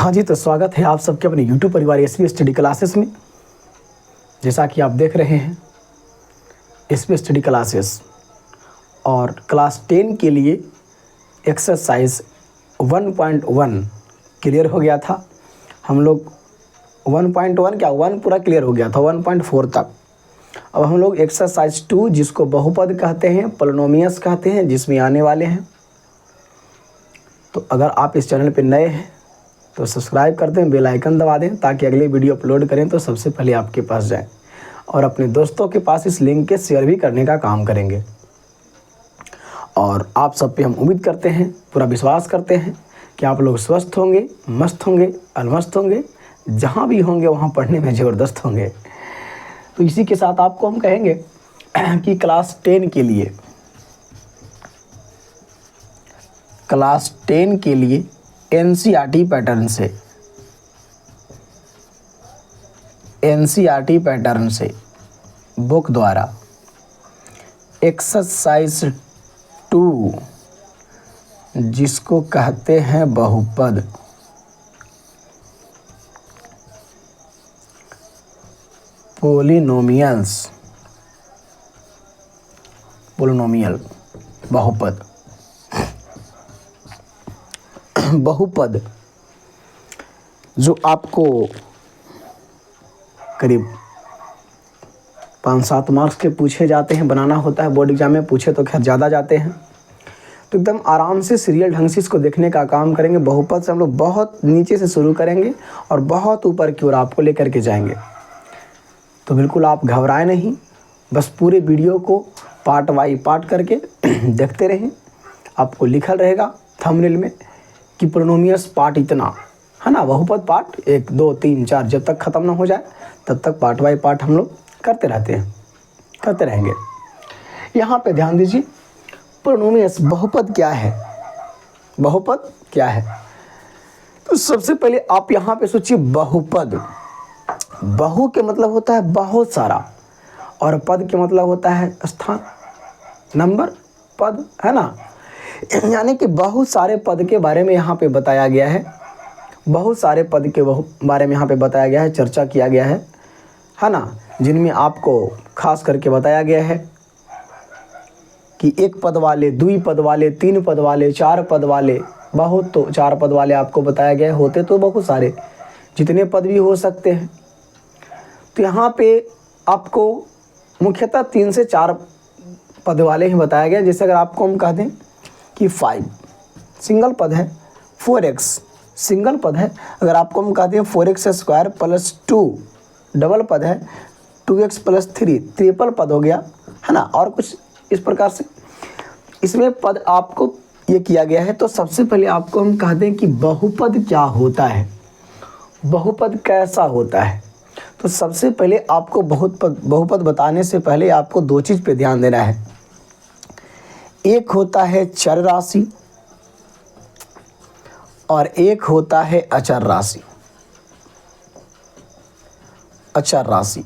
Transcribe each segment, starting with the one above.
हाँ जी, तो स्वागत है आप सबके अपने YouTube परिवार एसपी स्टडी क्लासेस में। जैसा कि आप देख रहे हैं एसपी स्टडी क्लासेस और क्लास 10 के लिए एक्सरसाइज 1.1 क्लियर हो गया था। हम लोग 1.1 क्या 1 पूरा क्लियर हो गया था 1.4 तक। अब हम लोग एक्सरसाइज 2 जिसको बहुपद कहते हैं, पोलिनोमियस कहते हैं, जिसमें आने वाले हैं। तो अगर आप इस चैनल पे नए हैं तो सब्सक्राइब कर दें, बेल आइकन दबा दें ताकि अगले वीडियो अपलोड करें तो सबसे पहले आपके पास जाए, और अपने दोस्तों के पास इस लिंक के शेयर भी करने का काम करेंगे। और आप सब पे हम उम्मीद करते हैं, पूरा विश्वास करते हैं कि आप लोग स्वस्थ होंगे, मस्त होंगे, अलमस्त होंगे, जहाँ भी होंगे वहाँ पढ़ने में ज़बरदस्त होंगे। तो इसी के साथ आपको हम कहेंगे कि क्लास 10 के लिए एनसीईआरटी पैटर्न से बुक द्वारा एक्सरसाइज 2 जिसको कहते हैं बहुपद, पोलिनोमियल बहुपद जो आपको करीब 5-7 मार्क्स के पूछे जाते हैं, बनाना होता है। बोर्ड एग्जाम में पूछे तो खैर ज़्यादा जाते हैं। तो एकदम आराम से सीरियल ढंग से इसको देखने का काम करेंगे। बहुपद से हम लोग बहुत नीचे से शुरू करेंगे और बहुत ऊपर की ओर आपको लेकर के जाएंगे। तो बिल्कुल आप घबराएं नहीं, बस पूरे वीडियो को पार्ट बाई पार्ट करके देखते रहें। आपको लिखल रहेगा थंबनेल में कि पोलिनोमियस पार्ट इतना है ना, बहुपद पार्ट 1 2 3 4 जब तक ख़त्म ना हो जाए तब तक पार्ट बाई पार्ट हम लोग करते रहेंगे। यहाँ पे ध्यान दीजिए, पोलिनोमियस बहुपद क्या है, बहुपद क्या है। तो सबसे पहले आप यहाँ पे सोचिए बहुपद। बहु के मतलब होता है बहुत सारा, और पद के मतलब होता है स्थान, नंबर, पद, है ना। यानी कि बहुत सारे पद के बारे में यहाँ पे बताया गया है, बहुत सारे पद के बारे में यहाँ पे बताया गया है, चर्चा किया गया है ना। जिनमें आपको खास करके बताया गया है कि 1 पद वाले, 2 पद वाले, 3 पद वाले, 4 पद वाले, बहुत तो 4 पद वाले आपको बताया गया है। होते तो बहुत सारे, जितने पद भी हो सकते हैं। तो यहाँ पे आपको मुख्यतः 3 से 4 पद वाले ही बताया गया। जैसे अगर आपको हम कह दें कि 5 सिंगल पद है, 4x सिंगल पद है। अगर आपको हम कहते हैं 4x² + 2 डबल पद है, 2x + 3 ट्रिपल पद हो गया, है ना। और कुछ इस प्रकार से इसमें पद आपको ये किया गया है। तो सबसे पहले आपको हम कह दें कि बहुपद क्या होता है, बहुपद कैसा होता है। तो सबसे पहले आपको बहुपद बताने से पहले आपको 2 चीज़ पे ध्यान देना है। एक होता है चर राशि और एक होता है अचर राशि। अचर राशि,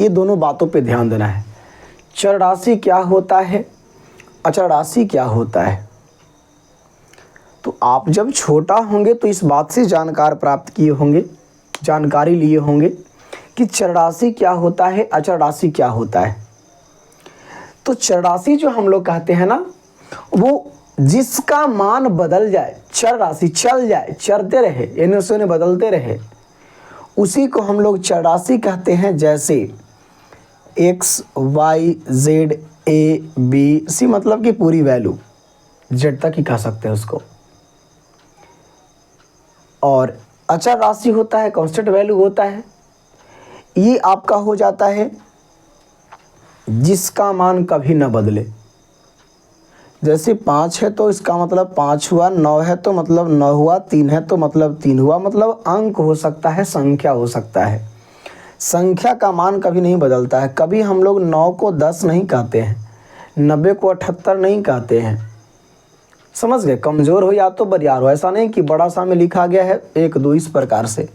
ये दोनों बातों पे ध्यान देना है। चर राशि क्या होता है, अचर राशि क्या होता है। तो आप जब छोटा होंगे तो इस बात से जानकारी लिए होंगे कि चर राशि क्या होता है, अचर राशि क्या होता है। तो चर राशि जो हम लोग कहते हैं ना, वो जिसका मान बदल जाए, चर राशि चल जाए, चलते रहे, यानी उसे बदलते रहे, उसी को हम लोग चर राशि कहते हैं। जैसे x, y, z, a, b, c मतलब कि पूरी वैल्यू z तक ही कह सकते हैं उसको। और अचर राशि होता है, कांस्टेंट वैल्यू होता है। ये आपका हो जाता है जिसका मान कभी न बदले। जैसे 5 है तो इसका मतलब 5 हुआ, 9 है तो मतलब 9 हुआ, 3 है तो मतलब 3 हुआ। मतलब अंक हो सकता है, संख्या हो सकता है, संख्या का मान कभी नहीं बदलता है। कभी हम लोग 9 को 10 नहीं कहते हैं, 90 को 78 नहीं कहते हैं, समझ गए। कमज़ोर हो या तो बरियार हो, ऐसा नहीं कि बड़ा सा में लिखा गया है 1 2 इस प्रकार से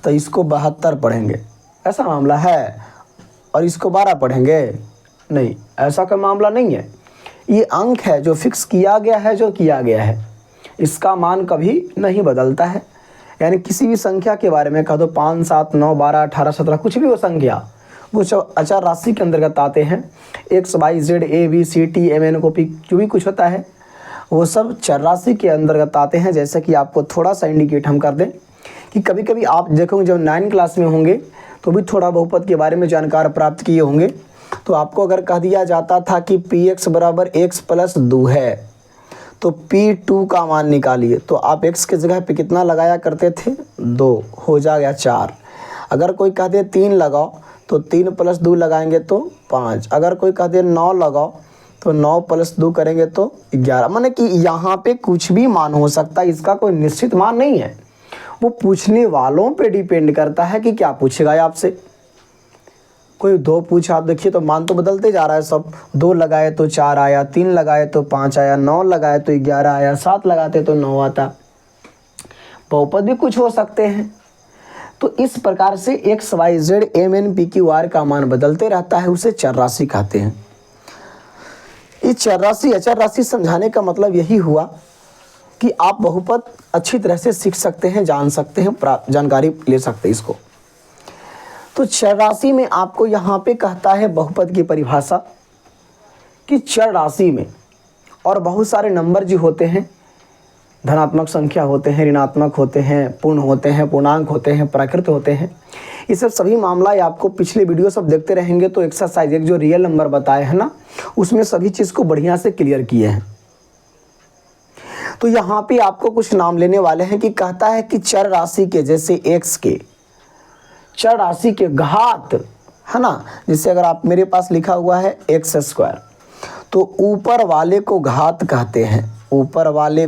तो इसको 72 पढ़ेंगे, ऐसा मामला है। और इसको 12 पढ़ेंगे, नहीं, ऐसा का मामला नहीं है। ये अंक है जो फिक्स किया गया है, जो किया गया है, इसका मान कभी नहीं बदलता है। यानी किसी भी संख्या के बारे में कह दो 5, 7, 9, 12, 18, 17 कुछ भी वो संख्या, वो सब अचर राशि के अंतर्गत आते हैं। X Y Z A B C T M N O P जो भी कुछ होता है वो सब चर राशि के अंतर्गत आते हैं। जैसे कि आपको थोड़ा सा इंडिकेट हम कर दें कि कभी कभी आप देखोगे जब 9 क्लास में होंगे तो भी थोड़ा बहुपद के बारे में जानकार प्राप्त किए होंगे। तो आपको अगर कह दिया जाता था कि पी एक्स बराबर एक्स प्लस 2 है तो P2 का मान निकालिए, तो आप x के जगह पे कितना लगाया करते थे 2, हो जाएगा 4। अगर कोई कह दे 3 लगाओ तो 3 + 2 लगाएंगे तो 5। अगर कोई कह दे 9 लगाओ तो 9 + 2 करेंगे तो 11। माने कि यहाँ पे कुछ भी मान हो सकता है, इसका कोई निश्चित मान नहीं है। वो पूछने वालों पे डिपेंड करता है कि क्या पूछेगा आपसे। कोई 2 पूछा, आप देखिए तो मान तो बदलते जा रहा है सब। 2 लगाए तो 4 आया, 3 लगाए तो 5 आया, 9 लगाए तो 11 आया, 7 लगाते तो 9 आता। बहुपद भी कुछ हो सकते हैं। तो इस प्रकार से X Y Z M N P Q R का मान बदलते रहता है, उसे चर राशि कहते हैं। इस चर राशि अचर राशि समझाने का मतलब यही हुआ कि आप बहुपद अच्छी तरह से सीख सकते हैं, जान सकते हैं, जानकारी ले सकते हैं इसको। तो चर राशि में आपको यहाँ पे कहता है बहुपद की परिभाषा कि चर राशि में और बहुत सारे नंबर जो होते हैं, धनात्मक संख्या होते हैं, ऋणात्मक होते हैं, पूर्ण होते हैं, पूर्णांक होते हैं, प्राकृत होते हैं, ये सब सभी मामला ये आपको पिछले वीडियो सब देखते रहेंगे तो एक्सरसाइज एक जो रियल नंबर बताए हैं ना, उसमें सभी चीज़ को बढ़िया से क्लियर किए हैं। तो यहाँ पे आपको कुछ नाम लेने वाले हैं कि कहता है कि चर राशि के जैसे एक्स के चर राशि के घात है ना, जैसे अगर आप मेरे पास लिखा हुआ है x², तो ऊपर वाले को घात कहते हैं। ऊपर वाले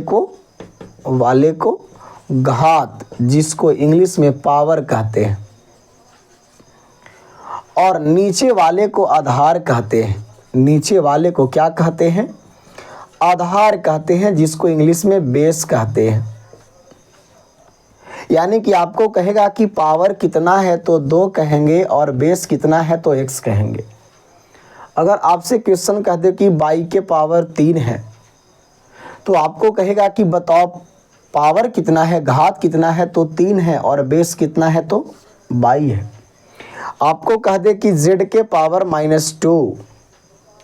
को घात, जिसको इंग्लिश में पावर कहते हैं, और नीचे वाले को आधार कहते हैं। नीचे वाले को क्या कहते हैं? आधार कहते हैं, जिसको इंग्लिश में बेस कहते हैं। यानी कि आपको कहेगा कि पावर कितना है तो 2 कहेंगे और बेस कितना है तो x कहेंगे। अगर आपसे क्वेश्चन कह दे कि y के पावर 3 है तो आपको कहेगा कि बताओ पावर कितना है, घात कितना है तो 3 है और बेस कितना है तो y है। आपको कह दे कि z के पावर -2,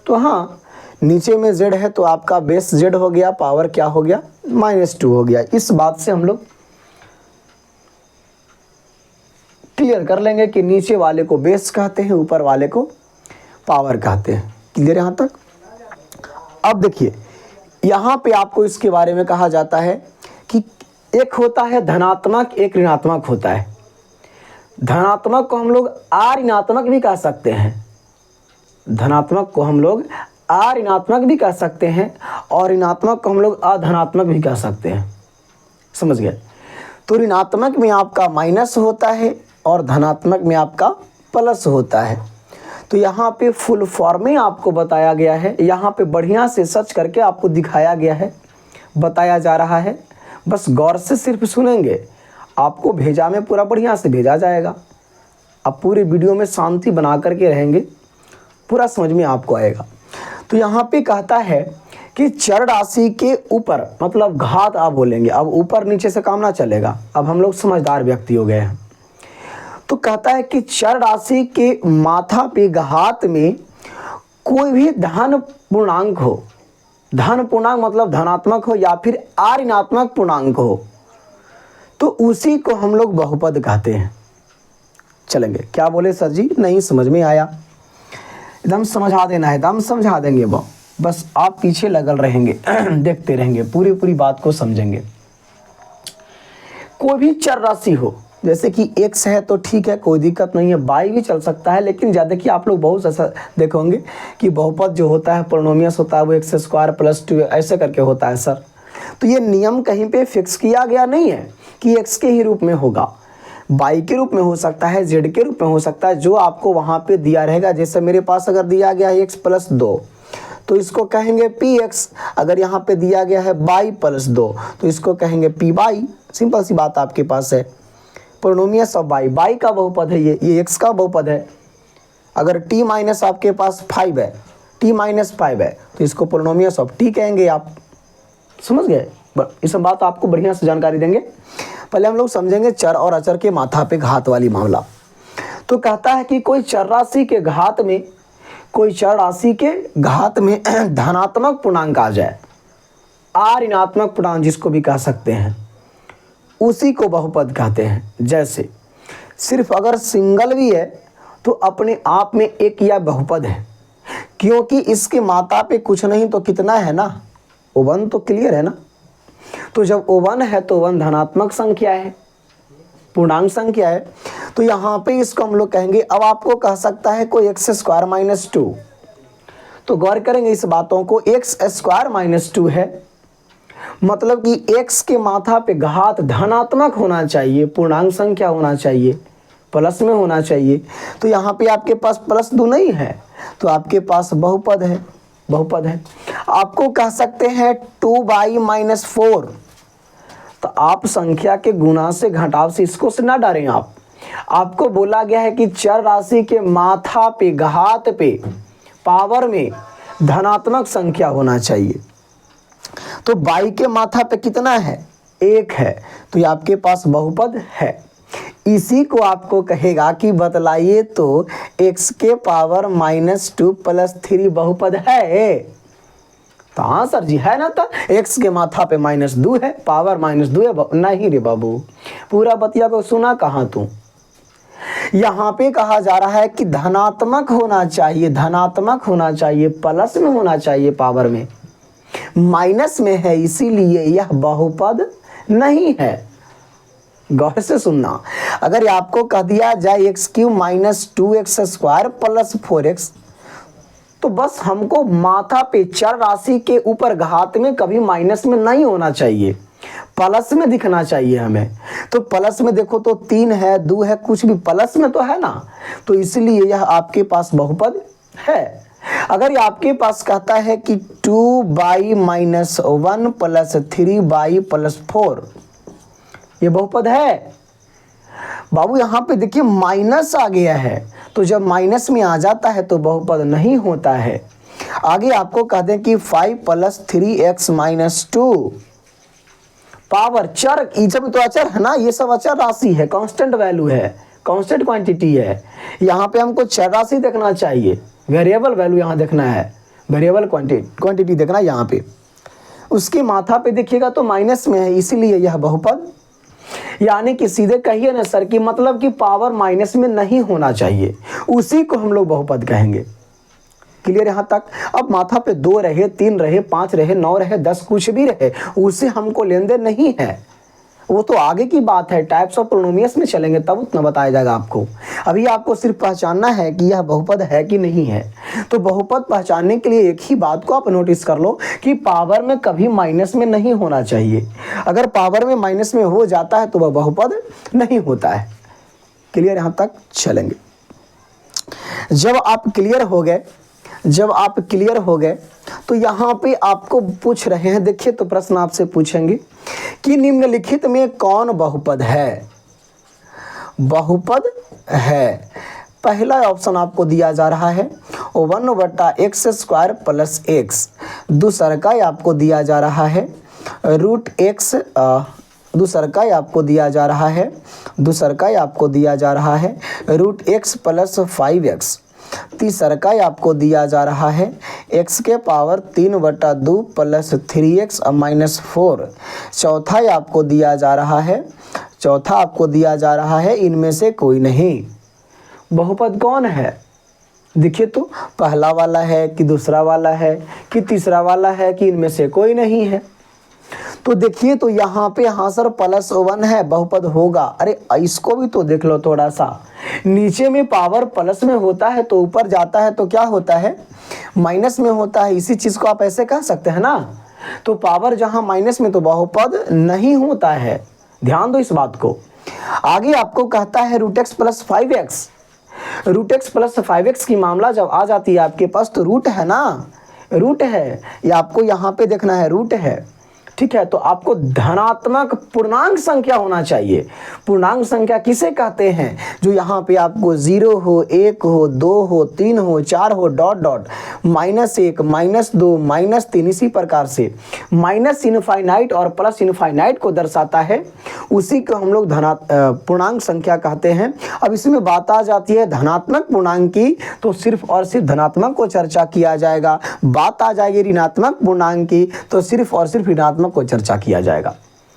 तो हाँ नीचे में z है तो आपका बेस z हो गया, पावर क्या हो गया -2 हो गया। इस बात से हम लोग क्लियर कर लेंगे कि नीचे वाले को बेस कहते हैं, ऊपर वाले को पावर कहते हैं। क्लियर यहाँ तक? अब देखिए यहाँ पे आपको इसके बारे में कहा जाता है कि एक होता है धनात्मक, एक ऋणात्मक होता है। धनात्मक को हम लोग ऋणात्मक भी कह सकते हैं, धनात्मक को हम लोग ऋणात्मक भी कह सकते हैं, और ऋणात्मक को हम लोग अधनात्मक भी कह सकते हैं। समझ गए? तो ऋणात्मक में आपका माइनस होता है और धनात्मक में आपका प्लस होता है। तो यहाँ पे फुल फॉर्म में आपको बताया गया है, यहाँ पे बढ़िया से सर्च करके आपको दिखाया गया है, बताया जा रहा है। बस गौर से सिर्फ सुनेंगे, आपको भेजा में पूरा बढ़िया से भेजा जाएगा। आप पूरे वीडियो में शांति बना करके रहेंगे, पूरा समझ में आपको आएगा। तो यहाँ पे कहता है कि चर राशि के ऊपर, मतलब घात आप बोलेंगे, अब ऊपर नीचे से काम ना चलेगा, अब हम लोग समझदार व्यक्ति हो गए हैं। तो कहता है कि चर राशि के माथा पे घात में कोई भी धन पूर्णांक हो, धन पूर्णांक मतलब धनात्मक हो या फिर ऋणात्मक पूर्णांक हो, तो उसी को हम लोग बहुपद कहते हैं। चलेंगे? क्या बोले सर जी, नहीं समझ में आया? एकदम समझा देना है, एकदम समझा देंगे वो, बस आप पीछे लगल रहेंगे देखते रहेंगे, पूरी बात को समझेंगे। कोई भी चर राशि हो, जैसे कि x है तो ठीक है, कोई दिक्कत नहीं है, y भी चल सकता है, लेकिन ज़्यादा देखिए आप लोग बहुत ऐसा देखोगे कि बहुपद जो होता है पोलिनोमियस होता है वो x² + 2 ऐसे करके होता है सर। तो ये नियम कहीं पे फिक्स किया गया नहीं है कि x के ही रूप में होगा, y के रूप में हो सकता है, z के रूप में हो सकता है, जो आपको वहाँ पे दिया रहेगा। जैसे मेरे पास अगर दिया गया है x + 2 तो इसको कहेंगे px, अगर यहाँ पे दिया गया है y + 2 तो इसको कहेंगे py। सिंपल सी बात आपके पास है। पोलिनोमियस ऑफ y का बहुपद है, ये x का बहुपद है। अगर t माइनस आपके पास 5 है, t - 5 है, तो इसको पोलिनोमियस ऑफ t कहेंगे आप। समझ गए? ये सब बात आपको बढ़िया से जानकारी देंगे। पहले हम लोग समझेंगे चर और अचर के माथा पे घात वाली मामला। तो कहता है कि कोई चर राशि के घात में, कोई चर राशि के घात में धनात्मक पूर्णांक आ जाए, आर ऋणात्मक पूर्णांक जिसको भी कह सकते हैं, उसी को बहुपद कहते हैं। जैसे सिर्फ अगर सिंगल भी है तो अपने आप में एक या बहुपद है, क्योंकि इसके माता पे कुछ नहीं तो कितना है ना, O1 तो क्लियर है ना। तो जब O1 है तो O1 धनात्मक संख्या है, पूर्णांक संख्या है, तो यहाँ पे इसको हम लोग कहेंगे। अब आपको कह सकता है कोई एक्स स्क्वायर माइनस 2, तो गौर करेंगे इस बातों को, एक्स स्क्वायर माइनस 2 है, मतलब कि x के माथा पे घात धनात्मक होना चाहिए, पूर्णांक संख्या होना चाहिए, प्लस में होना चाहिए। तो यहाँ पे आपके पास प्लस 2 नहीं है, तो आपके पास बहुपद है, बहुपद है। आपको कह सकते हैं 2/-4, तो आप संख्या के गुणा से घटाव से इसको से ना डरें आप। आपको बोला गया है कि चर राशि के माथा पे घात पे पावर में धनात्मक संख्या होना चाहिए। तो बाई के माथा पे कितना है, 1 है, तो ये आपके पास बहुपद है। इसी को आपको कहेगा कि बतलाइए तो x के पावर -2 + 3 बहुपद है। तो हाँ सर जी है ना, तो x के माथा पे -2 है, पावर -2 है। नहीं रे बाबू, पूरा बतिया को सुना कहाँ तू। यहाँ पे कहा जा रहा है कि धनात्मक होना चाहिए, धनात्मक होना चाहिए, प्लस में होना चाहिए, पावर में माइनस में है, इसीलिए यह बहुपद नहीं है। गौर से सुनना, अगर आपको कह दिया जाए x³ - 2x² + 4x, तो बस हमको माथा पे चर राशि के ऊपर घात में कभी माइनस में नहीं होना चाहिए, प्लस में दिखना चाहिए हमें। तो प्लस में देखो तो 3 है, 2 है, कुछ भी प्लस में तो है ना, तो इसलिए यह आपके पास बहुपद है। अगर ये आपके पास कहता है कि 2/-1 + 3/+ 4, ये बहुपद है बाबू। यहाँ पे देखिए माइनस आ गया है, तो जब माइनस में आ जाता है तो बहुपद नहीं होता है। आगे आपको कह दें कि 5 + 3x - 2 पावर चर, ये सब तो अचर है ना, ये सब अचर राशि है, कांस्टेंट वैल्यू है, कांस्टेंट क्वांटिटी है। यहाँ पे हमको चर राशि देखना चाहिए, वेरिएबल वैल्यू यहाँ देखना है, वेरिएबल क्वांटिटी देखना है यहाँ पे। उसके माथा पे देखिएगा तो माइनस में है, इसीलिए यह बहुपद। यानी कि सीधे कहिए ना सर कि मतलब कि पावर माइनस में नहीं होना चाहिए, उसी को हम लोग बहुपद कहेंगे। क्लियर यहाँ तक। अब माथा पे 2 रहे, 3 रहे, 5 रहे, 9 रहे, 10 कुछ भी रहे, उससे हमको लेन देन नहीं है, वो तो आगे की बात है। टाइप्स ऑफ पोलिनोमियल्स में चलेंगे तब उतना बताया जाएगा आपको। अभी आपको सिर्फ पहचानना है कि यह बहुपद है कि नहीं है। तो बहुपद पहचानने के लिए एक ही बात को आप नोटिस कर लो कि पावर में कभी माइनस में नहीं होना चाहिए। अगर पावर में माइनस में हो जाता है तो वह बहुपद नहीं होता है। क्लियर यहाँ तक चलेंगे। जब आप क्लियर हो गए तो यहाँ पे आपको पूछ रहे हैं, देखिए तो प्रश्न आपसे पूछेंगे कि निम्नलिखित में कौन बहुपद है। बहुपद है, पहला ऑप्शन आपको दिया जा रहा है 1/x² + x, दूसरा का आपको दिया जा रहा है √x, दूसरा का आपको दिया जा रहा है √x + 5x, तीसरा का आपको दिया जा रहा है x के पावर 3/2 + 3x - 4, चौथा आपको दिया जा रहा है इनमें से कोई नहीं। बहुपद कौन है देखिए तो, पहला वाला है कि दूसरा वाला है कि तीसरा वाला है कि इनमें से कोई नहीं है। तो देखिए तो यहाँ पे हाँ सर +1 है, बहुपद होगा। अरे इसको भी तो देख लो थोड़ा सा, नीचे में पावर प्लस में होता है तो ऊपर जाता है तो क्या होता है, माइनस में होता है। इसी चीज़ को आप ऐसे कह सकते हैं ना। तो पावर जहाँ माइनस में तो बहुपद नहीं होता है, ध्यान दो इस बात को। आगे आपको कहता है √x + 5x, √x + 5x की मामला जब आ जाती है आपके पास तो रूट है ना, रूट है, ये आपको यहाँ पे देखना है रूट है। ठीक है, तो आपको धनात्मक पूर्णांक संख्या होना चाहिए। पूर्णांक संख्या किसे कहते हैं? जो यहाँ पे आपको 0 हो, 1 हो, 2 हो, 3 हो, 4 हो, डॉट डॉट, -1, -2, -3, इसी प्रकार से माइनस इनफाइनाइट और प्लस इनफाइनाइट को दर्शाता है, उसी को हम लोग पूर्णांक संख्या कहते हैं। अब इसमें बात आ जाती है धनात्मक पूर्णांक की, तो सिर्फ और सिर्फ धनात्मक को चर्चा किया जाएगा। बात आ जाएगी ऋणात्मक पूर्णांक की, तो सिर्फ और सिर्फ ऋणात्मक को चर्चा किया जाएगा।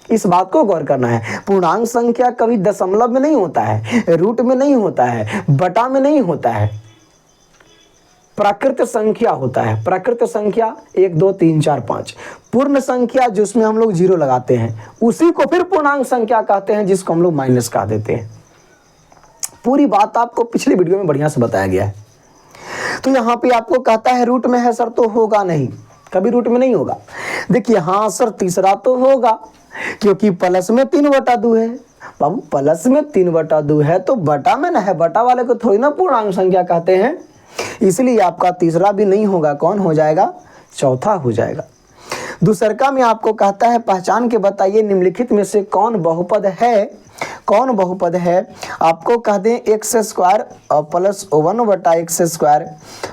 इस बात को गौर करना है। पूर्णांक संख्या कभी दशमलव में नहीं होता है, रूट में नहीं होता है, बटा में नहीं होता है, प्राकृत संख्या होता है। प्राकृत संख्या 1 2 3 4 5, पूर्ण संख्या जिसमें हम लोग 0 लगाते हैं उसी को फिर पूर्णांक संख्या कहते हैं, जिसको हम लोग माइनस कह देते हैं। पूरी बात आपको पिछले वीडियो में बढ़िया से बताया गया है। तो यहाँ पे आपको कहता है रूट में है सर, तो होगा नहीं, कभी रूट में नहीं होगा। देखिए हाँ सर, तीसरा तो होगा, क्योंकि प्लस में 3/2 है। बाबू प्लस में 3/2 है तो बटा में ना है, बटा वाले को थोड़ी ना पूर्णांक संख्या कहते हैं, इसलिए आपका तीसरा भी नहीं होगा। कौन हो जाएगा? चौथा हो जाएगा। दूसरका में आपको कहता है पहचान के बताइए निम्नलिखित में से कौन बहुपद है? कौन बहुपद है? आपको कह दें x² प्लस 1/x²।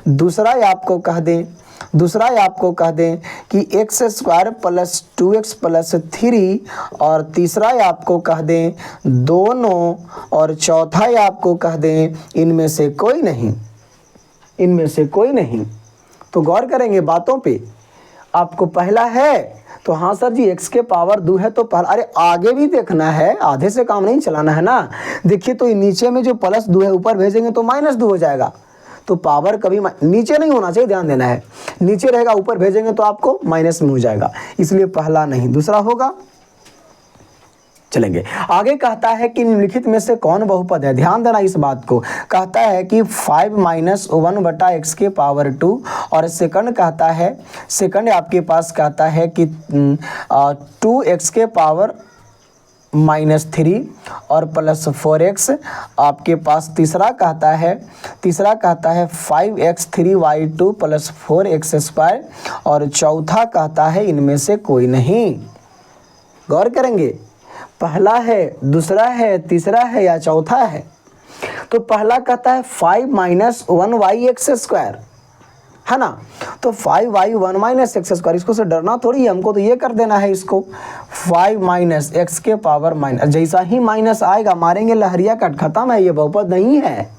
दूसरा आपको कह दें कि x² प्लस 2x प्लस 3, और तीसरा आपको कह दें दोनों, और चौथा आपको कह दें इनमें से कोई नहीं, इनमें से कोई नहीं। तो गौर करेंगे बातों पे। आपको पहला है तो हाँ सर जी x के पावर 2 है तो पहला, अरे आगे भी देखना है, आधे से काम नहीं चलाना है ना। देखिए तो नीचे में जो +2 है ऊपर भेजेंगे तो -2 हो जाएगा, तो पावर कभी नीचे नहीं होना चाहिए, ध्यान देना है। नीचे रहेगा ऊपर भेजेंगे तो आपको माइनस में हो जाएगा, इसलिए पहला नहीं, दूसरा होगा। चलेंगे आगे। कहता है कि निम्नलिखित में से कौन बहुपद है? ध्यान देना इस बात को। कहता है कि 5 - 1/x के पावर 2, और सेकंड कहता है, सेकंड आपके पास कहता है कि 2x के पावर -3 और प्लस 4x। आपके पास तीसरा कहता है 5x3y2 प्लस 4x², और चौथा कहता है इनमें से कोई नहीं। गौर करेंगे, पहला है, दूसरा है, तीसरा है या चौथा है? तो पहला कहता है 5 - 1y(x²), है ना। तो 5y(1 - x²), इसको से डरना थोड़ी है, हमको तो ये कर देना है इसको। 5 - x के पावर माइनस, जैसा ही माइनस आएगा मारेंगे लहरिया कट, खत्म है, ये बहुपद नहीं है।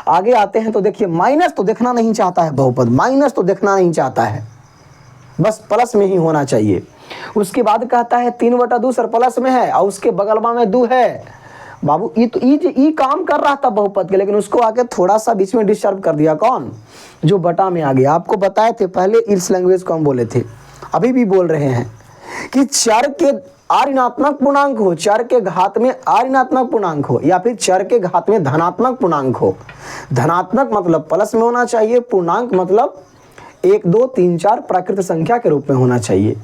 आगे आते हैं तो देखिए माइनस तो देखना नहीं चाहता है बहुपद, माइनस तो देखना नहीं चाहता है, बस प्लस में ही होना चाहिए। उसके बाद कहता है 3/2 सर प्लस में है, और उसके बगल में 2 है। बाबू ये तो ई काम कर रहा था बहुपद के, लेकिन उसको आके थोड़ा सा बीच में डिस्टर्ब कर दिया। कौन? जो बटा में आ गया। आपको बताए थे पहले, इस लैंग्वेज को हम बोले थे, अभी भी बोल रहे हैं कि चर के ऋणात्मक पूर्णांक हो, चर के घात में ऋणात्मक पूर्णांक हो, या फिर चर के घात में धनात्मक पूर्णांक हो। धनात्मक मतलब प्लस में होना चाहिए, पूर्णांक मतलब 1 2 3 4 प्राकृत संख्या के रूप में होना चाहिए।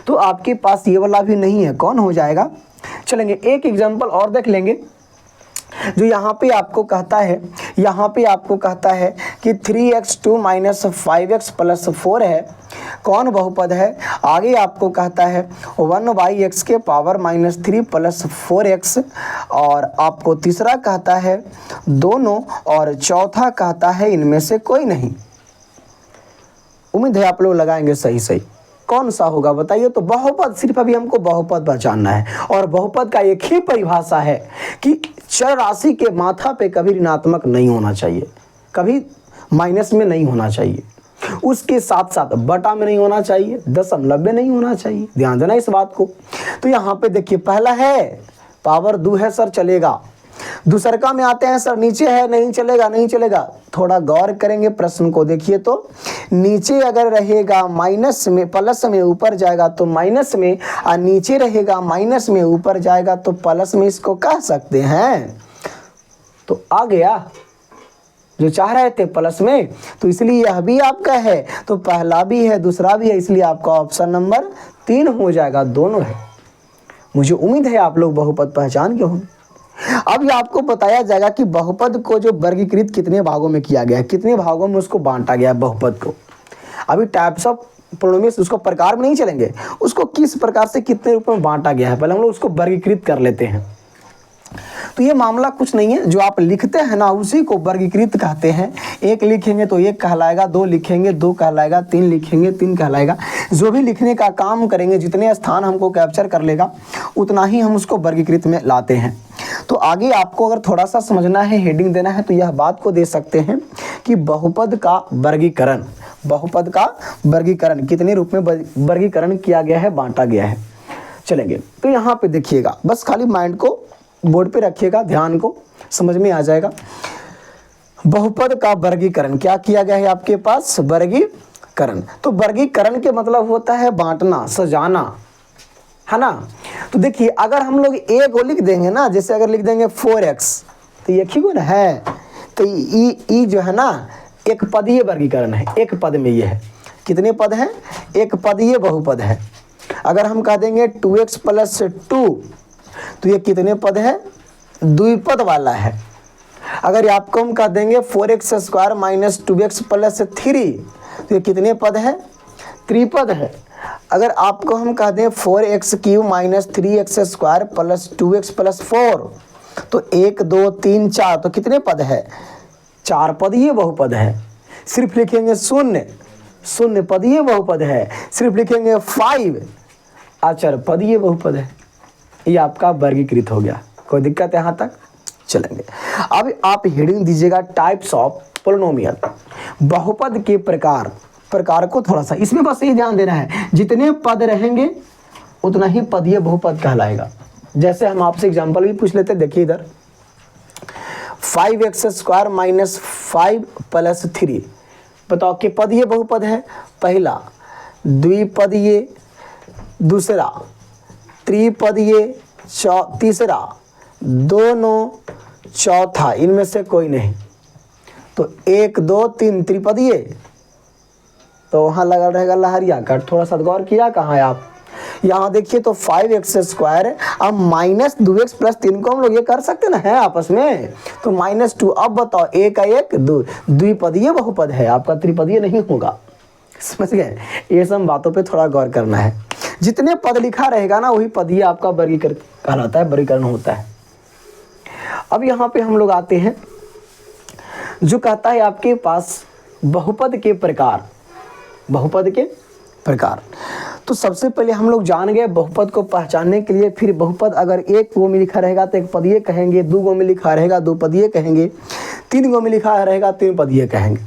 तो आपके पास ये वाला भी नहीं है, कौन हो जाएगा? चलेंगे एक एग्जांपल और देख लेंगे। जो यहाँ पे आपको कहता है, यहाँ पे आपको कहता है कि 3x2 - 5x + 4 है, कौन बहुपद है? आगे आपको कहता है 1/x के पावर -3 + 4x, और आपको तीसरा कहता है दोनों, और चौथा कहता है इनमें से कोई नहीं। उम्मीद है आप लोग लगाएंगे सही सही। कौन सा होगा बताइए? तो बहुपद, सिर्फ अभी हमको बहुपद पहचानना है, और बहुपद का एक ही परिभाषा है कि चर राशि के माथा पे कभी ऋणात्मक नहीं होना चाहिए, कभी माइनस में नहीं होना चाहिए, उसके साथ साथ बटा में नहीं होना चाहिए, दशमलव में नहीं होना चाहिए। ध्यान देना इस बात को। तो यहाँ पे देखिए पहला है पावर 2 है सर, चलेगा। दूसरका में आते हैं सर, नीचे है, नहीं चलेगा, नहीं चलेगा। थोड़ा गौर करेंगे प्रश्न को, देखिए तो नीचे अगर रहेगा माइनस में, प्लस में ऊपर जाएगा तो माइनस में, और नीचे रहेगा माइनस में ऊपर जाएगा तो प्लस में, इसको कह सकते हैं। तो आ गया जो चाह रहे थे प्लस में, तो इसलिए यह भी आपका है, तो पहला भी है दूसरा भी है, इसलिए आपका ऑप्शन नंबर 3 हो जाएगा, दोनों है। मुझे उम्मीद है आप लोग बहुपद पहचान के होंगे। अब ये आपको बताया जाएगा कि बहुपद को जो वर्गीकृत कितने भागों में किया गया है, कितने भागों में उसको बांटा गया है बहुपद को। अभी टाइप्स ऑफ पोलिनोमियल उसको प्रकार में नहीं चलेंगे, उसको किस प्रकार से कितने रूप में बांटा गया है पहले हम लोग उसको वर्गीकृत कर लेते हैं। तो ये मामला कुछ नहीं है, जो आप लिखते हैं ना उसी को वर्गीकृत कहते हैं। एक लिखेंगे तो एक कहलाएगा, दो लिखेंगे दो कहलाएगा, तीन लिखेंगे तीन कहलाएगा। जो भी लिखने का काम करेंगे, जितने स्थान हमको कैप्चर कर लेगा उतना ही हम उसको वर्गीकृत में लाते हैं। तो आगे आपको अगर थोड़ा सा समझना है, हेडिंग देना है, तो यह बात को दे सकते हैं कि बहुपद का वर्गीकरण, बहुपद का वर्गीकरण कितने रूप में वर्गीकरण किया गया है, बांटा गया है। चलेंगे तो यहाँ पे देखिएगा, बस खाली माइंड को बोर्ड पे रखिएगा, ध्यान को समझ में आ जाएगा। बहुपद का वर्गीकरण क्या किया गया है आपके पास, वर्गीकरण। तो वर्गीकरण के मतलब होता है बांटना, सजाना, है ना। तो देखिए अगर हम लोग ए को लिख देंगे ना, जैसे अगर लिख देंगे 4x, तो एक ही को ना है, तो ई जो है ना एक पदीय वर्गीकरण है, एक पद में ये है। कितने पद हैं, एक पदीय बहुपद है। अगर हम कह देंगे 2x + 2, तो ये कितने पद है, द्विपद वाला है। अगर आपको हम कह देंगे 4x² - 2x + 3, तो ये कितने पद है, त्रिपद है। अगर आपको हम कह दें 4x³ - 3x² + 2x + 4, तो 1 2 3 4, तो कितने पद है, चार पदीय बहुपद है। सिर्फ लिखेंगे शून्य, शून्य पदीय बहुपद है। सिर्फ लिखेंगे 5, अचर पदीय बहुपद है। ये आपका वर्गीकृत हो गया। कोई दिक्कत है यहाँ तक, चलेंगे। अब आप हेडिंग दीजिएगा टाइप्स ऑफ पोलिनोमियल, बहुपद के प्रकार। प्रकार को थोड़ा सा इसमें बस ये ध्यान देना है, जितने पद रहेंगे उतना ही पदीय बहुपद कहलाएगा। जैसे हम आपसे एग्जांपल भी पूछ लेते हैं, देखिए इधर 5x² - 5 + 3, बताओ कि पदीय बहुपद है, पहला, द्विपदीय दूसरा, त्रिपदीय तीसरा, दोनों चौथा, इनमें से कोई नहीं। तो 1 2 3 त्रिपदीय, तो वहाँ लगा रहेगा लहरिया कट। थोड़ा सा गौर किया कहाँ है आप, यहाँ देखिए तो 5x², अब -2x + 3 को हम लोग ये कर सकते ना है आपस में, तो -2। अब बताओ 1 का 1 2, द्विपदीय बहुपद है आपका, त्रिपदीय नहीं होगा। समझ गए, ये सब बातों पे थोड़ा गौर करना है। जितने पद लिखा रहेगा ना वही पदीय आपका वर्गीकरण कहलाता है, वर्गीकरण होता है। अब यहाँ पे हम लोग आते हैं, जो कहता है आपके पास बहुपद के प्रकार, बहुपद के प्रकार। तो सबसे पहले हम लोग जान गए बहुपद को पहचानने के लिए, फिर बहुपद अगर एक गो में लिखा रहेगा तो एक पदीय कहेंगे, 2 गो में लिखा रहेगा 2 पदीय कहेंगे, 3 गो में लिखा रहेगा 3 पदीय कहेंगे,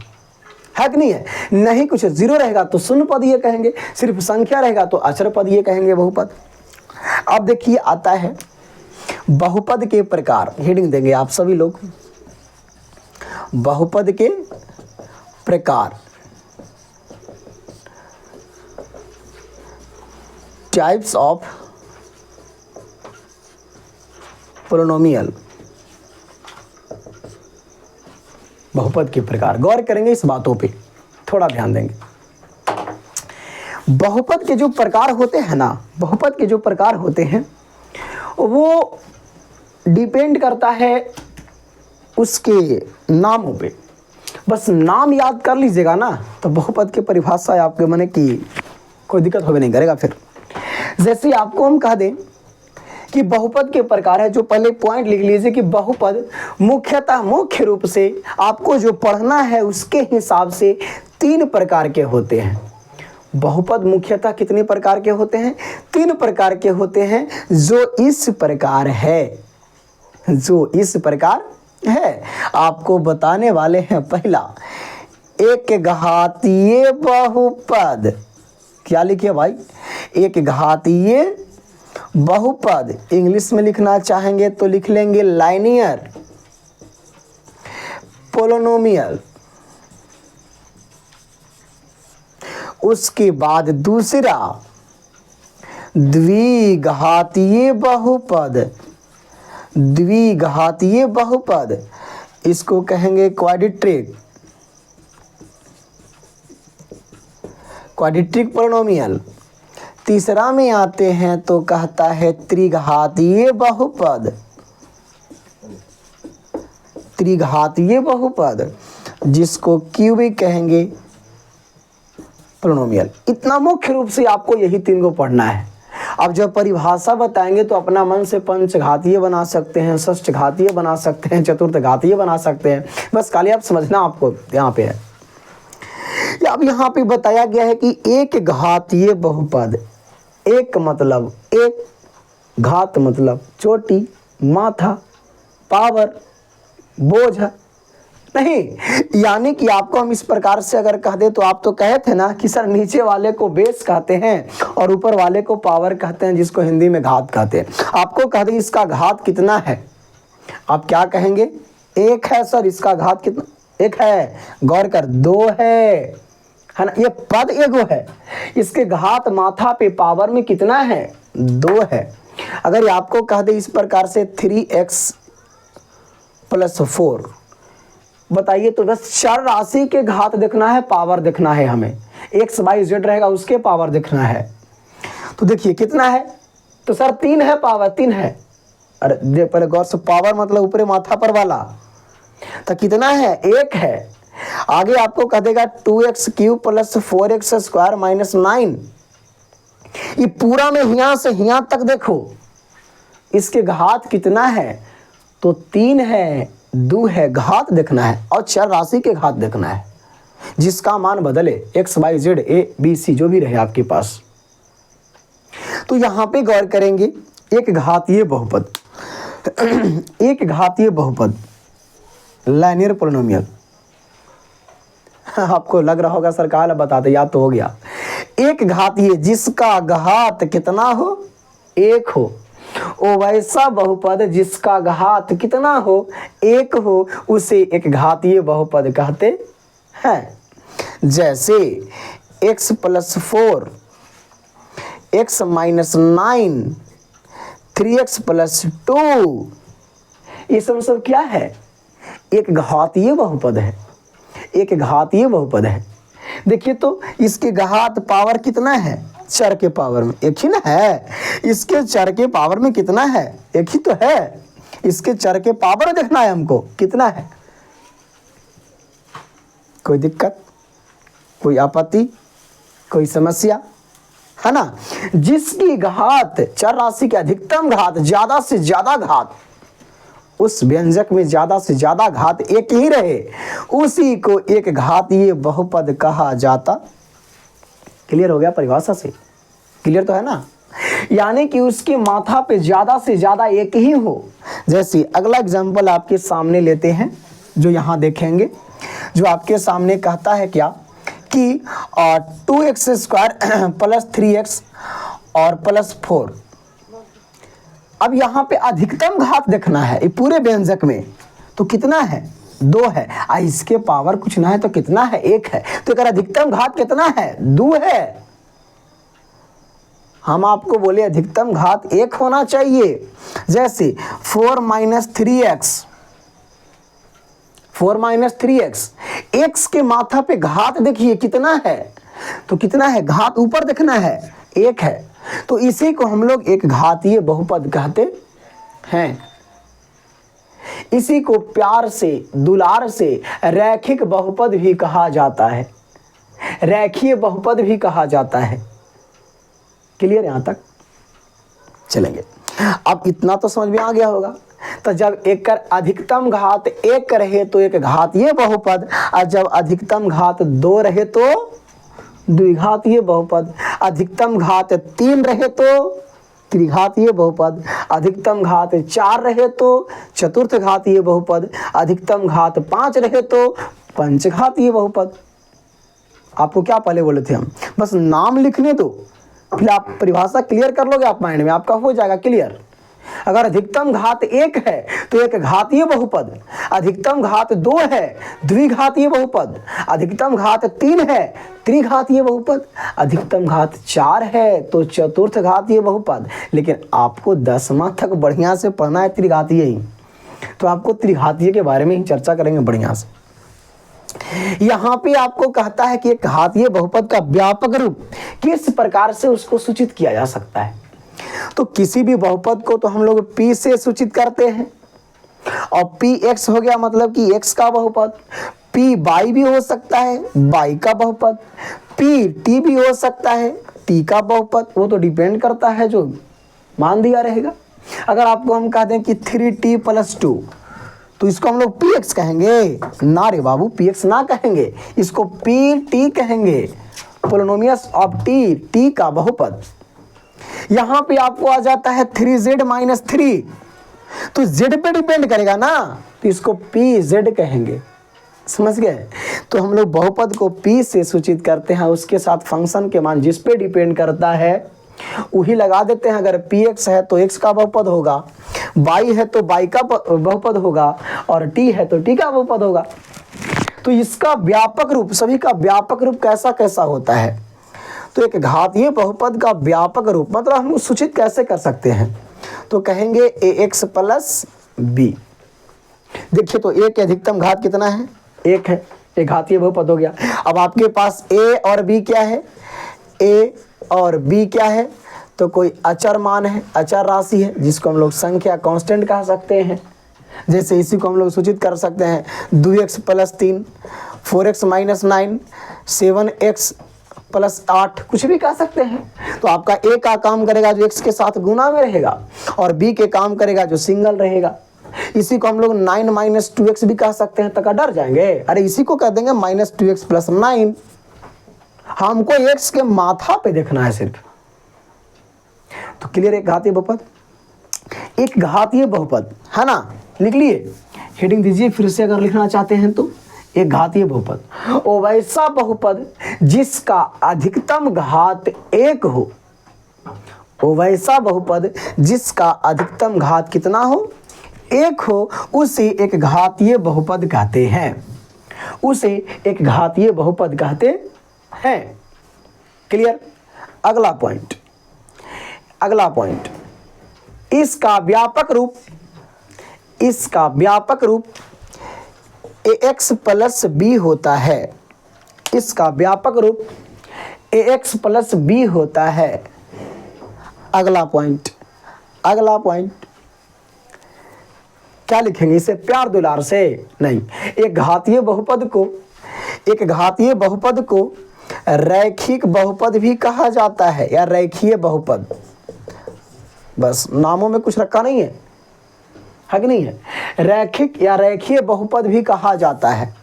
है कि नहीं है। नहीं कुछ 0 रहेगा तो शून्य पदीय कहेंगे, सिर्फ संख्या रहेगा तो अचर पदीय कहेंगे बहुपद। अब देखिए आता है बहुपद के प्रकार, हेडिंग देंगे आप सभी लोग, बहुपद के प्रकार, टाइप्स ऑफ पोलिनोमियल, बहुपद के प्रकार। गौर करेंगे इस बातों पे, थोड़ा ध्यान देंगे। बहुपद के जो प्रकार होते हैं ना, बहुपद के जो प्रकार होते हैं वो डिपेंड करता है उसके नामों पे। बस नाम याद कर लीजिएगा ना तो बहुपद की परिभाषा आपके मन की कोई दिक्कत होवे नहीं करेगा। फिर जैसे आपको हम कह दें कि बहुपद के प्रकार है, जो पहले पॉइंट लिख लीजिए कि बहुपद मुख्यतः मुख्य रूप से आपको जो पढ़ना है उसके हिसाब से 3 प्रकार के होते हैं। बहुपद मुख्यतः कितने प्रकार के होते हैं, 3 प्रकार के होते हैं, जो इस प्रकार है, जो इस प्रकार है। आपको बताने वाले हैं। पहला, एक घातीय बहुपद। क्या लिखे भाई, एक घातीय बहुपद। इंग्लिश में लिखना चाहेंगे तो लिख लेंगे लाइनियर पोलिनोमियल। उसके बाद दूसरा, द्विघातीय बहुपद। द्विघातीय बहुपद, इसको कहेंगे क्वाड्रेटिक, क्वाड्रेटिक पोलिनोमियल। तीसरा में आते हैं तो कहता है त्रिघातीय बहुपद। त्रिघातीय बहुपद जिसको क्यूबिक कहेंगे, पोलिनोमियल। इतना मुख्य रूप से आपको यही 3 को पढ़ना है। अब जब परिभाषा बताएंगे तो अपना मन से पंचघातीय बना सकते हैं, षष्ठघातीय बना सकते हैं, चतुर्थघातीय बना सकते हैं। बस खाली आप समझना आपको यहाँ पे है। अब यहाँ पे बताया गया है कि एक घातीय बहुपद, एक मतलब एक, घात मतलब चोटी, माथा, पावर, बोझ नहीं। यानी कि आपको हम इस प्रकार से अगर कह दे तो आप तो कहे थे ना कि सर नीचे वाले को बेस कहते हैं और ऊपर वाले को पावर कहते हैं, जिसको हिंदी में घात कहते हैं। आपको कह दे इसका घात कितना है, आप क्या कहेंगे? 1 है सर। इसका घात कितना? 1 है। गौर कर, 2 है ना। ये पद एगो है, इसके घात माथा पे पावर में कितना है? 2 है। अगर ये आपको कह दे इस प्रकार से 3x + 4, बताइए तो बस चर राशि के घात देखना है, पावर देखना है हमें। x y z रहेगा उसके पावर देखना है। तो देखिए कितना है, तो सर 3 है, पावर 3 है। अरे देख पहले गौर से, पावर मतलब ऊपरे माथा पर वाला, तो कितना है? 1 है। आगे आपको कह देगा 2x³ + 4x² - 9। ये पूरा में यहाँ से यहाँ तक देखो, इसके घात कितना है? तो 3 है, 2 है। घात देखना है और चर राशि के घात देखना है, जिसका मान बदले x y z a b c जो भी रहे आपके पास। तो यहां पे गौर करेंगे, एक घातीय बहुपद एक घातीय बहुपद लाइनियर पोलिनोमियल। आपको लग रहा होगा सर कहाँ बताते, याद तो हो गया। एक घातीय जिसका घात कितना हो? 1 हो। ओ वैसा बहुपद जिसका घात कितना हो? 1 हो, उसे एक घातीय बहुपद कहते हैं। जैसे x + 4, x - 9, 3x + 2, ये सब क्या है? एक घातीय बहुपद है, एक घातीय बहुपद है। देखिए तो इसके घात पावर कितना है? चर के पावर में 1 ही ना है। इसके चर के पावर में कितना है? 1 ही तो है। इसके चर के पावर देखना है हमको, कितना है? कोई दिक्कत, कोई आपत्ति, कोई समस्या है ना? जिसकी घात चर राशि के अधिकतम घात, ज्यादा से ज्यादा घात, उस व्यंजक में ज्यादा से ज्यादा घात 1 ही रहे, उसी को एक घातीय बहुपद कहा जाता। क्लियर हो गया? परिभाषा से क्लियर तो है ना? यानी कि उसके माथा पे ज्यादा से ज्यादा 1 ही हो। जैसे अगला एग्जांपल आपके सामने लेते हैं, जो यहाँ देखेंगे, जो आपके सामने कहता है क्या कि 2x² + 3x और +4। अब यहाँ पे अधिकतम घात देखना है ये पूरे व्यंजक में, तो कितना है? 2 है। इसके पावर कुछ ना है तो कितना है? 1 है। तो अगर अधिकतम घात कितना है? 2 है। हम आपको बोले अधिकतम घात 1 होना चाहिए। जैसे 4 - 3x, 4 - 3x, x के माथा पे घात देखिए कितना है? तो कितना है? घात ऊपर देखना है, 1 है। तो इसी को हम लोग एक घातीय बहुपद कहते हैं। इसी को प्यार से, दुलार से रैखिक बहुपद भी कहा जाता है, रैखीय बहुपद भी कहा जाता है। क्लियर यहां तक? चलेंगे। अब इतना तो समझ में आ गया होगा। तो जब एक अधिकतम घात 1 रहे तो एक घातीय बहुपद, और जब अधिकतम घात 2 रहे तो द्विघातीय बहुपद, अधिकतम घात 3 रहे तो त्रिघातीय बहुपद, अधिकतम घात 4 रहे तो चतुर्थ घातीय बहुपद, अधिकतम घात 5 रहे तो पंचघातीय बहुपद। आपको क्या पहले बोले थे हम? बस नाम लिखने दो, फिर आप परिभाषा क्लियर कर लोगे, आप माइंड में आपका हो जाएगा क्लियर। अगर अधिकतम घात 1 है तो एक घातीय बहुपद, अधिकतम घात 2 है द्विघातीय बहुपद, अधिकतम घात 3 है त्रिघातीय बहुपद, अधिकतम घात 4 है तो चतुर्थ घातीय बहुपद। लेकिन आपको 10वां तक बढ़िया से पढ़ना है त्रिघातीय ही, तो आपको त्रिघातीय के बारे में ही चर्चा करेंगे बढ़िया से। यहाँ पे आपको कहता है कि एक घातीय बहुपद का व्यापक रूप किस प्रकार से उसको सूचित किया जा सकता है। तो किसी भी बहुपद को तो हम लोग P से सूचित करते हैं, और Px हो गया मतलब कि x का बहुपद, पी बाई भी हो सकता है, बाई का बहुपद, पी टी भी हो सकता है, टी का बहुपद। वो तो डिपेंड करता है जो मान दिया रहेगा। अगर आपको हम कह दें कि 3t + 2, तो इसको हम लोग px कहेंगे ना रे बाबू, px ना कहेंगे, इसको pt कहेंगे, पोलिनोमियस ऑफ टी, टी का बहुपद। यहां पे आपको आ जाता है 3z - 3, तो z पे डिपेंड करेगा ना, तो इसको pz कहेंगे। समझ गए? तो हम लोग बहुपद को p से सूचित करते हैं, उसके साथ फंक्शन के मान जिस पे डिपेंड करता है वही लगा देते हैं। अगर px है तो x का बहुपद होगा, y है तो y का बहुपद होगा, और t है तो t का बहुपद होगा। तो इसका व्यापक रूप, सभी का व्यापक रूप कैसा कैसा होता है? तो एक घातीय बहुपद का व्यापक रूप मतलब हम सूचित कैसे कर सकते हैं? तो कहेंगे ax + b। देखिए तो a की अधिकतम घात कितना है? 1 है, एक घातीय बहुपद हो गया। अब आपके पास a और b क्या है? a और b क्या है? तो कोई अचर मान है, अचर राशि है, जिसको हम लोग संख्या कांस्टेंट कह सकते हैं। जैसे इसी को हम लोग सूचित कर सकते हैं 2x + 3, 4x - 9, 7x + 8, कुछ भी कह सकते हैं। तो आपका a का काम करेगा जो x के साथ गुना में रहेगा, और b के काम करेगा जो सिंगल रहेगा। इसी को हम लोग 9 - 2x भी कह सकते हैं। तक डर जाएंगे? अरे इसी को कह देंगे -2x + 9। हमको x के माथा पे देखना है सिर्फ। तो क्लियर? एक घातीय बहुपद, एक घातीय बहुपद है ना, लिख लिए, हेडिंग दीजिए फिर से अगर लिखना चाहते हैं तो। एक घातीय बहुपद, वो वैसा बहुपद जिसका अधिकतम घात 1 हो, वो वैसा बहुपद जिसका अधिकतम घात कितना हो? 1 हो, उसे एक घातीय बहुपद कहते हैं। उसे एक घातीय बहुपद कहते हैं। क्लियर? अगला पॉइंट, अगला पॉइंट, इसका व्यापक रूप, इसका व्यापक रूप ax + b होता है। इसका व्यापक रूप ax + b होता है। अगला पॉइंट, अगला पॉइंट क्या लिखेंगे? इसे प्यार दुलार से नहीं। एक घातीय बहुपद को, एक घातीय बहुपद को रैखिक बहुपद भी कहा जाता है, या रैखीय बहुपद। बस नामों में कुछ रखा नहीं है कि नहीं है? रैखिक या रैखीय बहुपद भी कहा जाता है,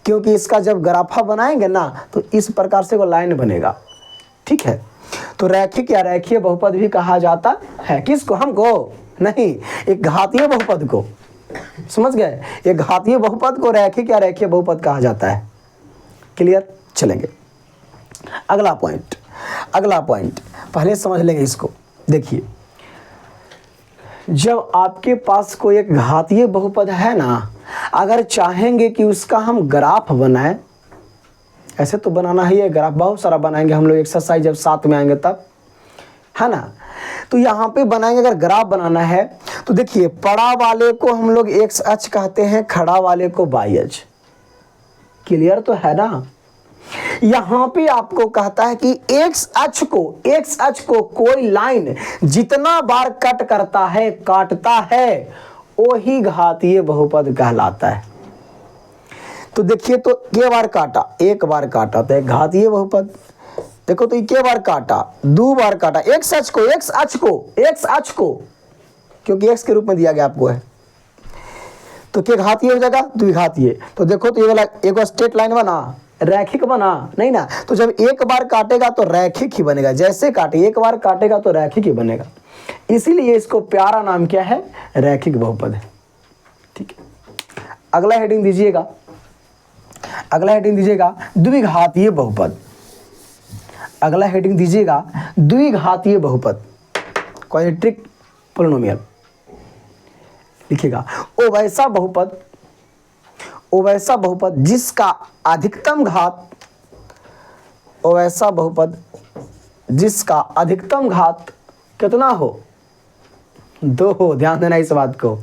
क्योंकि इसका जब ग्राफा बनाएंगे ना तो इस प्रकार से वो लाइन बनेगा। ठीक है? तो रैखिक या रैखीय बहुपद भी कहा जाता है। किसको? हमको नहीं, एक घातीय बहुपद को। समझ गए? एक घातीय बहुपद को रैखिक या रैखीय बहुपद कहा जाता है। क्लियर? चलेंगे अगला पॉइंट, अगला पॉइंट पहले समझ लेंगे इसको। देखिए, जब आपके पास कोई एक घातीय बहुपद है ना, अगर चाहेंगे कि उसका हम ग्राफ बनाएं, ऐसे तो बनाना ही है ग्राफ, बहुत सारा बनाएंगे हम लोग एक्सरसाइज जब साथ में आएंगे तब, है ना। तो यहाँ पे बनाएंगे, अगर ग्राफ बनाना है तो देखिए, पड़ा वाले को हम लोग एक्स अक्ष कहते हैं, खड़ा वाले को वाई अक्ष। क्लियर तो है ना? यहां पे आपको कहता है कि एक्स अक्ष को कोई लाइन जितना बार कट करता है, काटता है, वही घातीय बहुपद कहलाता है। तो देखिए, तो के बार काटा, एक बार काटा तो एक घातीय बहुपद। देखो तो के बार काटा, 2 बार काटा, एक्स अक्ष को, क्योंकि एक्स के रूप में दिया गया आपको है, तो के घातीय हो जाएगा, द्विघातीय। तो देखो तो ये वाला एक स्ट्रेट लाइन बना, रैखिक बना नहीं ना। तो जब एक बार काटेगा तो रैखिक ही बनेगा, जैसे काटे एक बार काटेगा तो रैखिक ही बनेगा। इसीलिए इसको प्यारा नाम क्या है? रैखिक बहुपद है। ठीक है? अगला हेडिंग दीजिएगा, अगला हेडिंग दीजिएगा द्विघातीय बहुपद। अगला हेडिंग दीजिएगा द्विघातीय बहुपद, क्वाड्रेटिक पोलिनोमियल लिखिएगा। ओ वैसा बहुपद, ओ वैसा बहुपद जिसका अधिकतम घात, ओ वैसा बहुपद जिसका अधिकतम घात कितना हो? 2 हो। ध्यान देना इस बात को,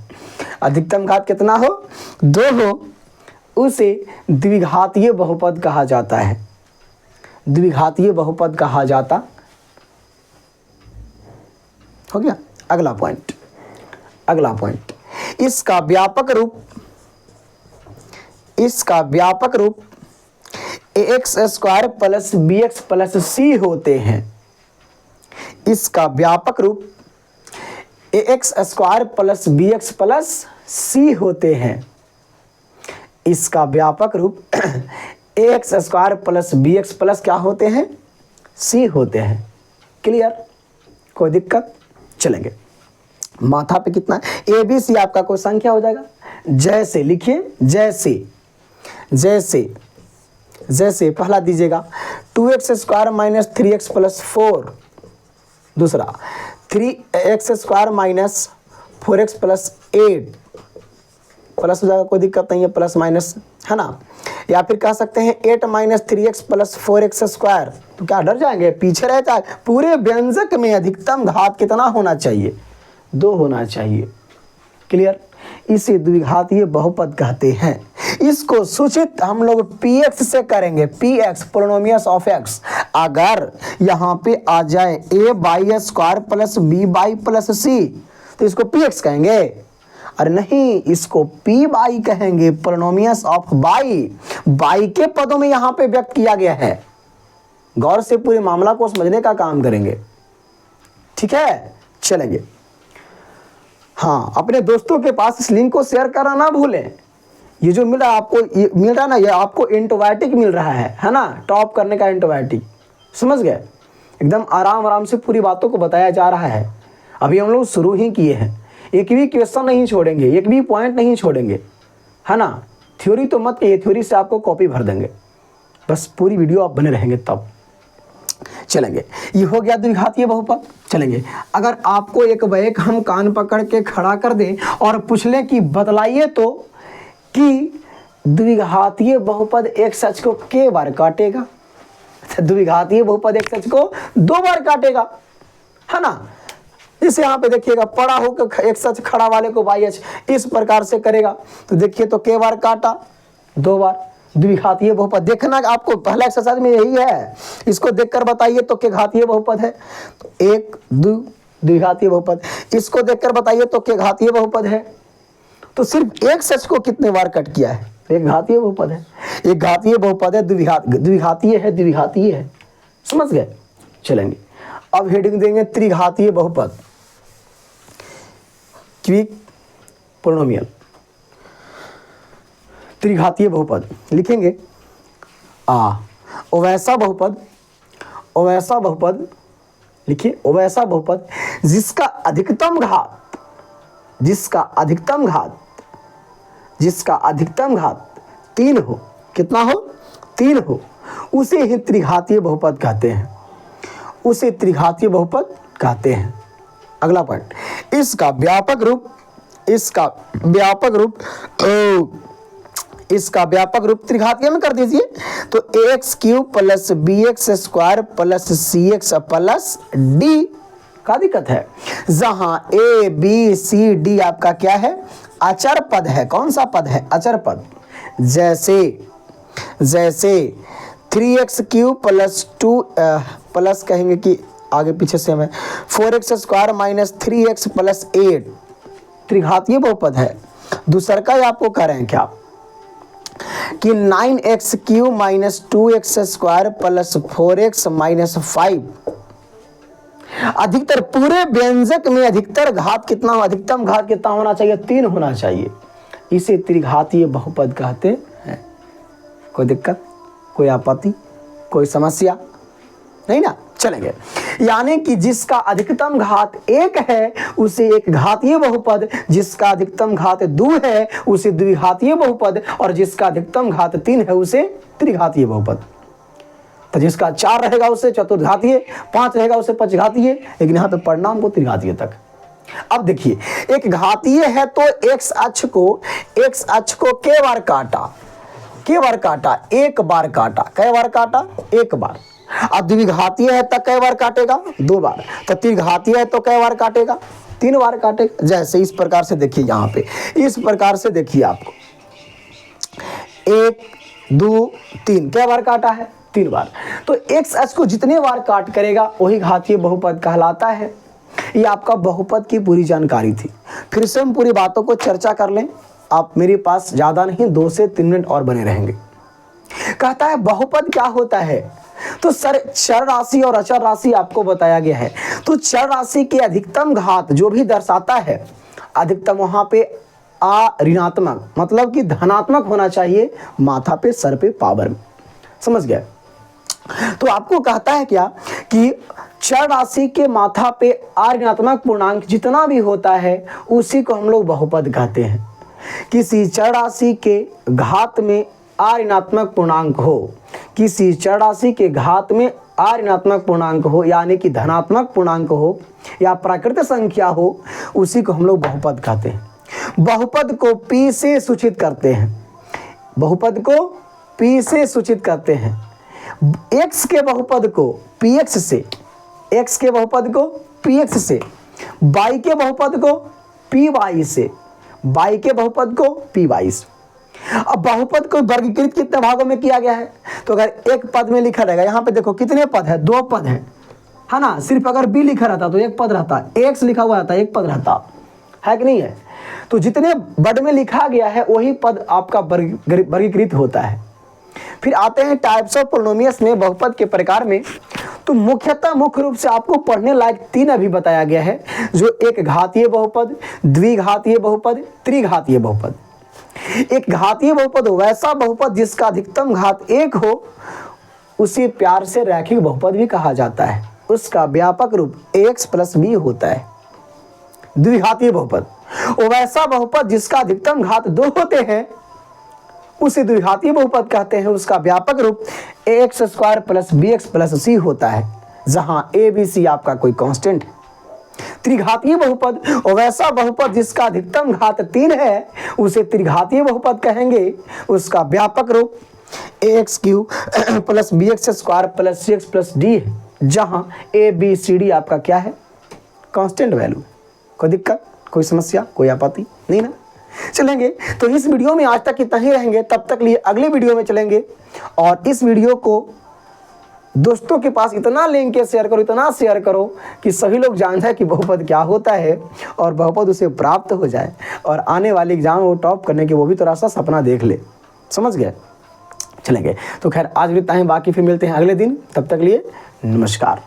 अधिकतम घात कितना हो? 2 हो, उसे द्विघातीय बहुपद कहा जाता है। द्विघातीय बहुपद कहा जाता। हो गया? अगला पॉइंट, अगला पॉइंट, इसका व्यापक रूप, इसका व्यापक रूप ax square plus bx plus c होते हैं। इसका व्यापक रूप ax square plus bx plus c होते हैं। इसका व्यापक रूप ax square plus bx plus क्या होते हैं, c होते हैं। क्लियर, कोई दिक्कत? चलेंगे, माथा पे कितना ए बी सी आपका कोई संख्या हो जाएगा। जैसे लिखिए, जैसे जैसे जैसे पहला दीजिएगा 2x square minus 3x plus 4, दूसरा 3x square minus 4x plus 8 plus हो जाएगा, कोई दिक्कत नहीं है, प्लस माइनस है ना। या फिर कह सकते हैं 8 minus 3x plus 4x square, तो क्या डर जाएंगे, पीछे रहता है। पूरे व्यंजक में अधिकतम घात कितना होना चाहिए, 2 होना चाहिए। क्लियर, इसे द्विघातीय बहुपद कहते हैं। इसको सूचित हम लोग px से करेंगे, px पोलिनोमियस ऑफ x। अगर यहाँ पे आ जाए a by square plus b by plus c, तो इसको px कहेंगे। अरे नहीं, इसको p बाई कहेंगे, पोलिनोमियस ऑफ बाई के पदों में यहाँ पे व्यक्त किया गया है। गौर से पूरे मामला को समझने का काम करेंगे, ठीक है। चलेंगे, हाँ, अपने दोस्तों के पास इस लिंक को शेयर करना ना भूलें। ये जो मिल रहा है आपको, ये मिल रहा है ना, ये आपको एंटीबायोटिक मिल रहा है ना, टॉप करने का एंटीबायोटिक, समझ गए। एकदम आराम आराम से पूरी बातों को बताया जा रहा है। अभी हम लोग शुरू ही किए हैं, एक भी क्वेश्चन नहीं छोड़ेंगे, एक भी पॉइंट नहीं छोड़ेंगे, है ना। थ्योरी तो मत कहिए, थ्योरी से आपको कॉपी भर देंगे, बस पूरी वीडियो आप बने रहेंगे तब। चलेंगे, ये हो गया द्विघातीय बहुपद। चलेंगे, अगर आपको एक बैक हम कान पकड़ के खड़ा कर दें और पूछ लें कि बतलाइए तो कि द्विघातीय बहुपद एक सच को के बार काटेगा, तो द्विघातीय बहुपद एक सच को 2 बार काटेगा, है ना। जैसे यहाँ पे देखिएगा, पड़ा होकर एक सच खड़ा वाले को बाई एच इस प्रकार से करेगा, तो देखिए तो के बार काटा, 2 बार। द्विघातीय बहुपद देखना आपको, पहला एक्सरसाइज में यही है, इसको देखकर बताइए तो के घातीय बहुपद है, तो 1 2 द्विघातीय बहुपद। इसको देखकर बताइए तो के घातीय बहुपद है, तो सिर्फ एक सच को कितने बार कट किया है, एक घातीय बहुपद है। एक घातीय बहुपद है, द्विघातीय है, द्विघातीय है, समझ गए। चलेंगे, अब हेडिंग देंगे त्रिघातीय बहुपद, क्विक पोलिनोमियल। त्रिघातीय बहुपद लिखेंगे वैसा बहुपद, वैसा बहुपद लिखिए, वैसा बहुपद जिसका अधिकतम घात, जिसका अधिकतम घात 3 हो, कितना हो, 3 हो, उसे ही त्रिघातीय बहुपद कहते हैं, उसे त्रिघातीय बहुपद कहते हैं। अगला पॉइंट, इसका व्यापक रूप, इसका व्यापक रूप त्रिघातीय में कर दीजिए, तो ax cube plus bx square plus cx plus d। का दिक्कत है, जहां a b c d आपका क्या है, अचर पद है। कौन सा पद है, अचर पद। जैसे 3x क्यूब प्लस 2 प्लस कहेंगे कि आगे पीछे से हमें 4x square minus 3x plus 8 त्रिघातीय बहुपद है। दूसरा का आपको कह रहे हैं क्या कि 9x cube minus 2x square plus 4x minus 5। अधिकतर पूरे व्यंजक में अधिकतर घात कितना, अधिकतम घात कितना होना चाहिए, 3 होना चाहिए। इसे त्रिघातीय बहुपद कहते हैं। कोई दिक्कत, कोई आपत्ति, कोई समस्या नहीं ना। चलेंगे, यानी कि जिसका अधिकतम घात 1 है उसे एक घातीय बहुपद, जिसका अधिकतम घात 2 है उसे द्विघातीय बहुपद, और जिसका अधिकतम घात 3 है उसे त्रिघातीय बहुपद। तो जिसका 4 रहेगा उसे चतुर्घातीय, 5 रहेगा उसे पंचघातीय, लेकिन यहाँ पे पढ़ना हमको त्रिघातीय तक। अब देखिए, एक घातीय है तो एक्स अक्ष को के बार काटा, एक बार काटा, कै बार काटा, 1 बार। अब द्विघातीय है तो कै बार काटेगा, 2 बार। तो त्रिघातीय है तो कै बार काटेगा, 3 बार काटेगा। जैसे इस प्रकार से देखिए, यहाँ पे इस प्रकार से देखिए, आपको 1 2 3 कै बार काटा है, 3 बार। तो एक्स अक्ष को जितने बार काट करेगा वही घातीय बहुपद कहलाता है। ये आपका बहुपद की पूरी जानकारी थी। फिर से हम पूरी बातों को चर्चा कर लें, आप मेरे पास ज़्यादा नहीं 2 से 3 मिनट और बने रहेंगे। कहता है बहुपद क्या होता है, तो सर चर राशि और अचर राशि आपको बताया गया है। तो चर राशि के अधिकतम घात जो भी दर्शाता है, अधिकतम वहां पे ऋणात्मक मतलब कि धनात्मक होना चाहिए, माथा पे सर पे पावर में, समझ गए। तो आपको कहता है क्या कि चर राशि के माथा पे ऋणात्मक पूर्णांक जितना भी होता है उसी को हम लोग बहुपद कहते हैं। किसी चर राशि के घात में ऋणात्मक पूर्णांक हो, किसी चर राशि के घात में ऋणात्मक पूर्णांक हो, यानी कि धनात्मक पूर्णांक हो या प्राकृतिक संख्या हो, उसी को हम लोग बहुपद कहते हैं। बहुपद को P से सूचित करते हैं, बहुपद को P से सूचित करते हैं। x के बहुपद को px से, x के बहुपद को px से, y के बहुपद को py से, y के बहुपद को py से। अब बहुपद को वर्गीकृत कितने भागों में किया गया है, तो अगर एक पद में लिखा रहेगा, यहाँ पे देखो कितने पद है, 2 पद है ना। सिर्फ अगर b लिखा रहता तो एक पद रहता, x लिखा हुआ रहता एक पद रहता, है कि नहीं है। तो जितने वर्ड में लिखा गया है वही पद आपका वर्गीकृत होता है। फिर आते हैं टाइप्स ऑफ पोलिनोमियल्स में, बहुपद के प्रकार में। तो मुख्य रूप से आपको पढ़ने लायक 3 अभी बताया गया है, जो एक घातीय बहुपद, द्विघातीय बहुपद, त्रिघातीय बहुपद। एक घातीय बहुपद वैसा बहुपद जिसका अधिकतम घात 1 हो, उसे प्यार से रैखिक बहुपद भी कहा जाता है। उसका व्यापक रूप ax + b होता है। द्विघातीय बहुपद वैसा बहुपद जिसका अधिकतम घात 2 होते हैं, उसे द्विघातीय बहुपद कहते हैं। उसका व्यापक रूप ax² + bx + c होता है, जहां a b c आपका कोई कांस्टेंट है। त्रिघातीय बहुपद वैसा बहुपद जिसका अधिकतम घात 3 है, उसे त्रिघातीय बहुपद कहेंगे। उसका व्यापक रूप ax³ + bx² + cx + d है, जहां a b c d आपका क्या है, कांस्टेंट वैल्यू। कोई दिक्कत, कोई समस्या, कोई आपत्ति नहीं ना। चलेंगे तो इस वीडियो में आज तक इतना ही रहेंगे, तब तक लिए अगले वीडियो में चलेंगे। और इस वीडियो को दोस्तों के पास इतना लिंक के शेयर करो, इतना शेयर करो कि सभी लोग जान जाए कि बहुपद क्या होता है और बहुपद उसे प्राप्त हो जाए और आने वाले एग्जाम में वो टॉप करने की वो भी थोड़ा सा सपना देख ले, समझ गए। चलेंगे तो खैर आज भी इतना ही, बाकी फिर मिलते हैं अगले दिन, तब तक लिए नमस्कार।